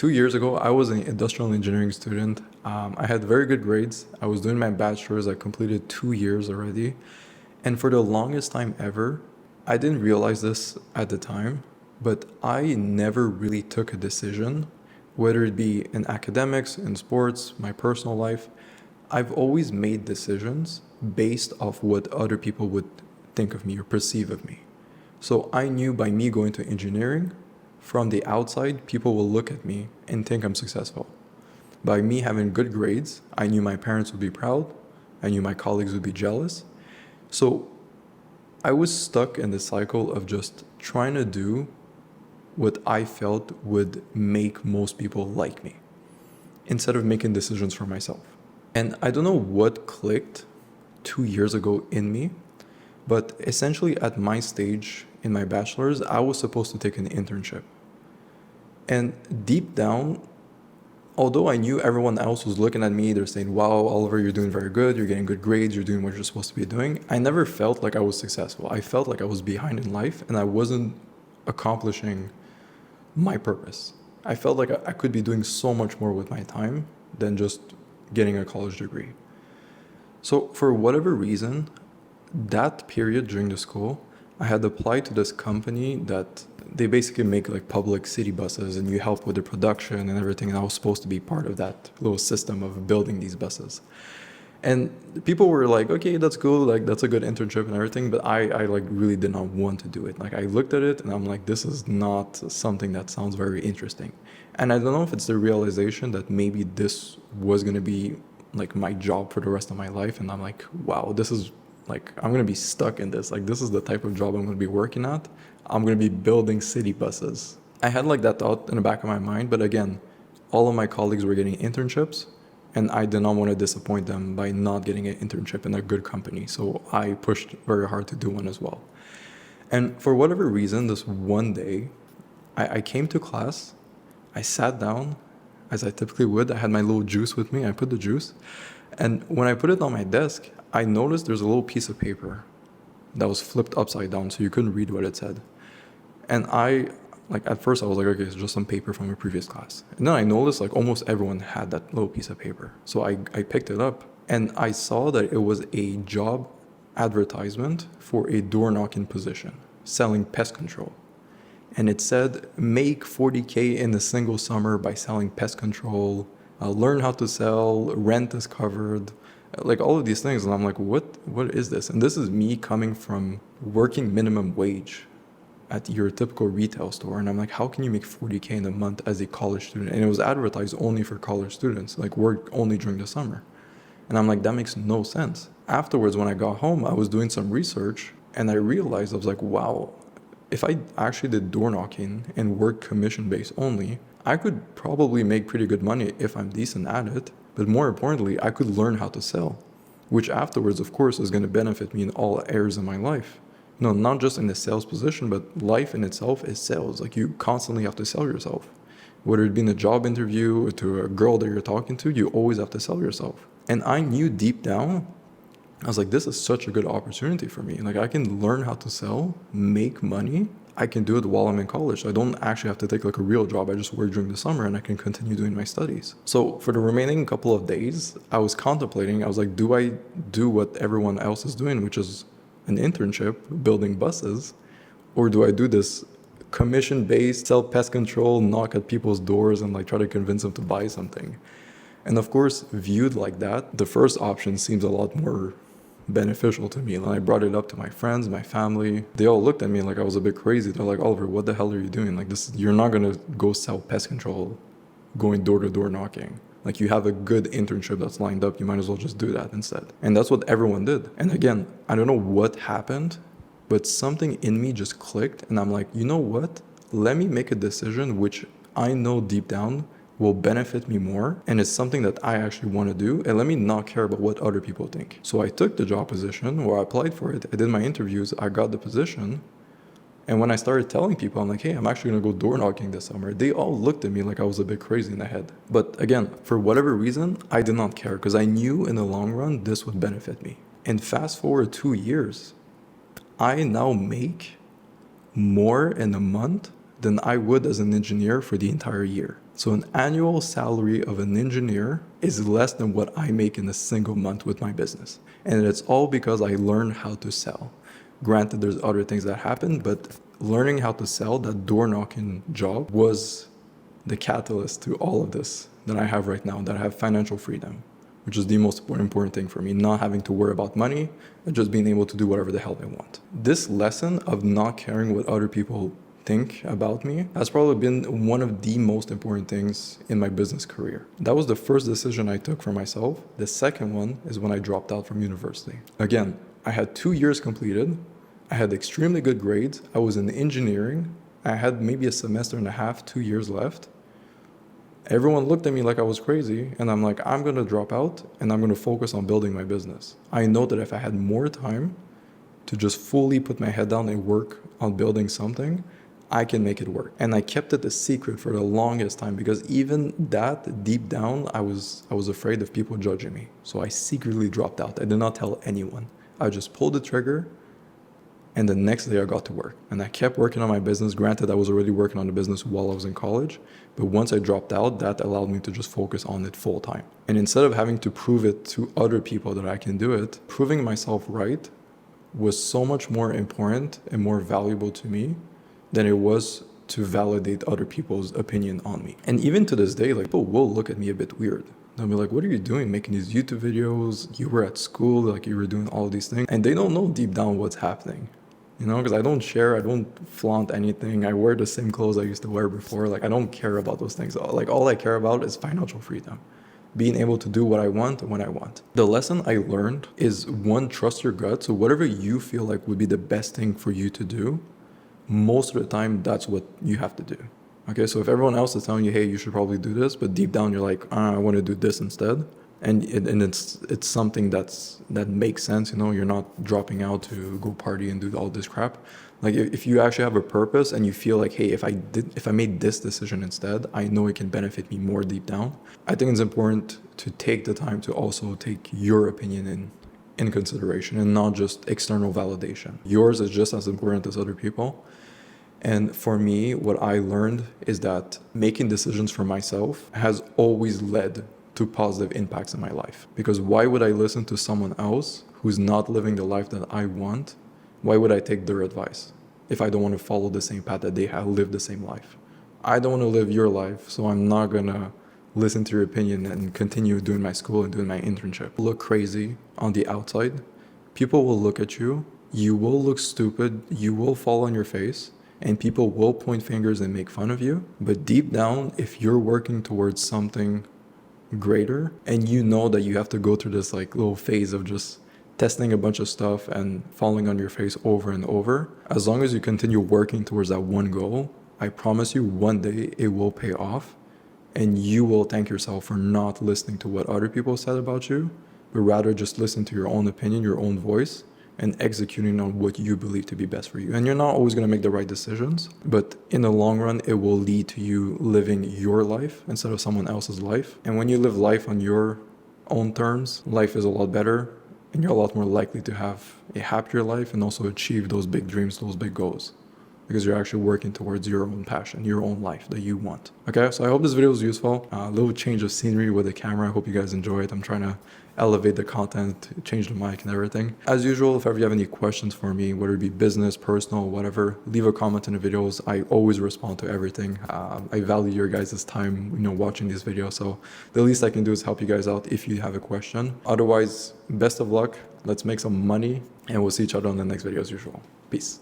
2 years ago, I was an industrial engineering student. I had very good grades. I was doing my bachelor's. I completed 2 years already. And for the longest time ever, I didn't realize this at the time, but I never really took a decision, whether it be in academics, in sports, my personal life. I've always made decisions based off what other people would think of me or perceive of me. So I knew by me going to engineering, from the outside, people will look at me and think I'm successful. By me having good grades, I knew my parents would be proud. I knew my colleagues would be jealous. So I was stuck in the cycle of just trying to do what I felt would make most people like me instead of making decisions for myself. And I don't know what clicked 2 years ago in me, but essentially at my stage in my bachelor's, I was supposed to take an internship. And deep down, although I knew everyone else was looking at me, they're saying, wow, Oliver, you're doing very good, you're getting good grades, you're doing what you're supposed to be doing, I never felt like I was successful. I felt like I was behind in life and I wasn't accomplishing my purpose. I felt like I could be doing so much more with my time than just getting a college degree. So for whatever reason, that period during the school, I had applied to this company that they basically make like public city buses and you help with the production and everything. And I was supposed to be part of that little system of building these buses. And people were like, okay, that's cool. Like that's a good internship and everything. But I like really did not want to do it. Like I looked at it and I'm like, this is not something that sounds very interesting. And I don't know if it's the realization that maybe this was going to be like my job for the rest of my life. And I'm like, wow, this is like, I'm going to be stuck in this. Like, this is the type of job I'm going to be working at. I'm going to be building city buses. I had like that thought in the back of my mind. But again, all of my colleagues were getting internships and I did not want to disappoint them by not getting an internship in a good company. So I pushed very hard to do one as well. And for whatever reason, this one day, I came to class, I sat down, as I typically would. I had my little juice with me. I put the juice. And when I put it on my desk, I noticed there's a little piece of paper that was flipped upside down so you couldn't read what it said. And at first I was like, okay, it's just some paper from a previous class. And then I noticed like almost everyone had that little piece of paper. So I picked it up and I saw that it was a job advertisement for a door knocking position, selling pest control. And it said, make 40K in a single summer by selling pest control, learn how to sell, rent is covered, like all of these things. And I'm like, what is this? And this is me coming from working minimum wage at your typical retail store. And I'm like, how can you make 40K in a month as a college student? And it was advertised only for college students, like work only during the summer. And I'm like, that makes no sense. Afterwards, when I got home, I was doing some research and I realized, I was like, wow, if I actually did door knocking and work commission based only, I could probably make pretty good money if I'm decent at it. But more importantly, I could learn how to sell, which afterwards, of course, is going to benefit me in all areas of my life. No, not just in the sales position, but life in itself is sales. Like you constantly have to sell yourself. Whether it be in a job interview or to a girl that you're talking to, you always have to sell yourself. And I knew deep down, I was like, this is such a good opportunity for me. Like I can learn how to sell, make money. I can do it while I'm in college. I don't actually have to take like a real job. I just work during the summer and I can continue doing my studies. So for the remaining couple of days, I was contemplating, I was like, do I do what everyone else is doing, which is an internship, building buses, or do I do this commission-based, sell pest control, knock at people's doors and like try to convince them to buy something? And of course, viewed like that, the first option seems a lot more beneficial to me. And I brought it up to my friends, my family. They all looked at me like I was a bit crazy. They're like, Oliver, what the hell are you doing? Like this, you're not going to go sell pest control going door to door knocking. Like you have a good internship that's lined up. You might as well just do that instead. And that's what everyone did. And again, I don't know what happened, but something in me just clicked. And I'm like, you know what? Let me make a decision which I know deep down will benefit me more, and it's something that I actually want to do, and let me not care about what other people think. So I took the job position, or I applied for it, I did my interviews, I got the position, and when I started telling people, I'm like, hey, I'm actually going to go door knocking this summer, they all looked at me like I was a bit crazy in the head. But again, for whatever reason, I did not care, because I knew in the long run, this would benefit me. And fast forward 2 years, I now make more in a month than I would as an engineer for the entire year. So an annual salary of an engineer is less than what I make in a single month with my business. And it's all because I learned how to sell. Granted, there's other things that happen, but learning how to sell, that door knocking job, was the catalyst to all of this that I have right now, that I have financial freedom, which is the most important thing for me, not having to worry about money and just being able to do whatever the hell I want. This lesson of not caring what other people think about me has probably been one of the most important things in my business career. That was the first decision I took for myself. The second one is when I dropped out from university. Again, I had 2 years completed. I had extremely good grades. I was in engineering. I had maybe a semester and a half, 2 years left. Everyone looked at me like I was crazy, and I'm like, I'm going to drop out and I'm going to focus on building my business. I know that if I had more time to just fully put my head down and work on building something, I can make it work. And I kept it a secret for the longest time because even that, deep down, I was afraid of people judging me. So I secretly dropped out. I did not tell anyone. I just pulled the trigger, and the next day I got to work. And I kept working on my business. Granted, I was already working on the business while I was in college, but once I dropped out, that allowed me to just focus on it full time. And instead of having to prove it to other people that I can do it, proving myself right was so much more important and more valuable to me than it was to validate other people's opinion on me. And even to this day, like, people will look at me a bit weird. They'll be like, what are you doing making these YouTube videos? You were at school, like you were doing all these things. And they don't know deep down what's happening. You know, because I don't share, I don't flaunt anything. I wear the same clothes I used to wear before. Like, I don't care about those things. Like, all I care about is financial freedom. Being able to do what I want when I want. The lesson I learned is, one, trust your gut. So whatever you feel like would be the best thing for you to do, most of the time, that's what you have to do. Okay, so if everyone else is telling you, hey, you should probably do this, but deep down you're like, I want to do this instead. And it's something that makes sense, you know, you're not dropping out to go party and do all this crap. Like, if you actually have a purpose and you feel like, hey, if I made this decision instead, I know it can benefit me more deep down. I think it's important to take the time to also take your opinion in consideration and not just external validation. Yours is just as important as other people. And for me, what I learned is that making decisions for myself has always led to positive impacts in my life. Because why would I listen to someone else who's not living the life that I want? Why would I take their advice if I don't want to follow the same path that they have, lived the same life? I don't want to live your life, so I'm not gonna listen to your opinion and continue doing my school and doing my internship. Look crazy on the outside. People will look at you. You will look stupid. You will fall on your face. And people will point fingers and make fun of you. But deep down, if you're working towards something greater and you know that you have to go through this like little phase of just testing a bunch of stuff and falling on your face over and over, as long as you continue working towards that one goal, I promise you one day it will pay off and you will thank yourself for not listening to what other people said about you, but rather just listen to your own opinion, your own voice, and executing on what you believe to be best for you. And you're not always going to make the right decisions, but in the long run, it will lead to you living your life instead of someone else's life. And when you live life on your own terms, life is a lot better, and you're a lot more likely to have a happier life and also achieve those big dreams, those big goals, because you're actually working towards your own passion, your own life that you want. Okay, so I hope this video was useful. A little change of scenery with the camera. I hope you guys enjoy it. I'm trying to elevate the content, change the mic and everything. As usual, if ever you have any questions for me, whether it be business, personal, whatever, leave a comment in the videos. I always respond to everything. I value your guys' time, watching these videos. So the least I can do is help you guys out if you have a question. Otherwise, best of luck. Let's make some money and we'll see each other on the next video as usual. Peace.